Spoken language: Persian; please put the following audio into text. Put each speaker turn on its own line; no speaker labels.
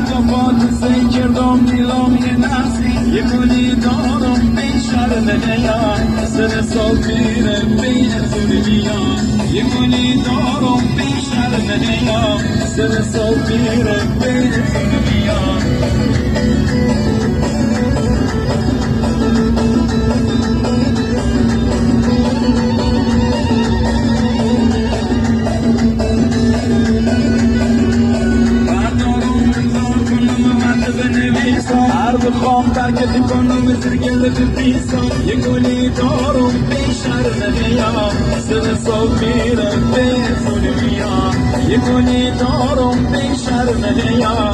جفات سیکردم دیلم یه نسی یه گلی دارم بیشتر نیا سر سالگیره بین زوریا یه گلی دارم بیشتر نیا سر سالگیره بین زوریا بخوام ترکتی کنم مثل گله بیسان یه گلی دارم بیشتر نیا سر سال میره به زونی میام یه گلی دارم بیشتر نیا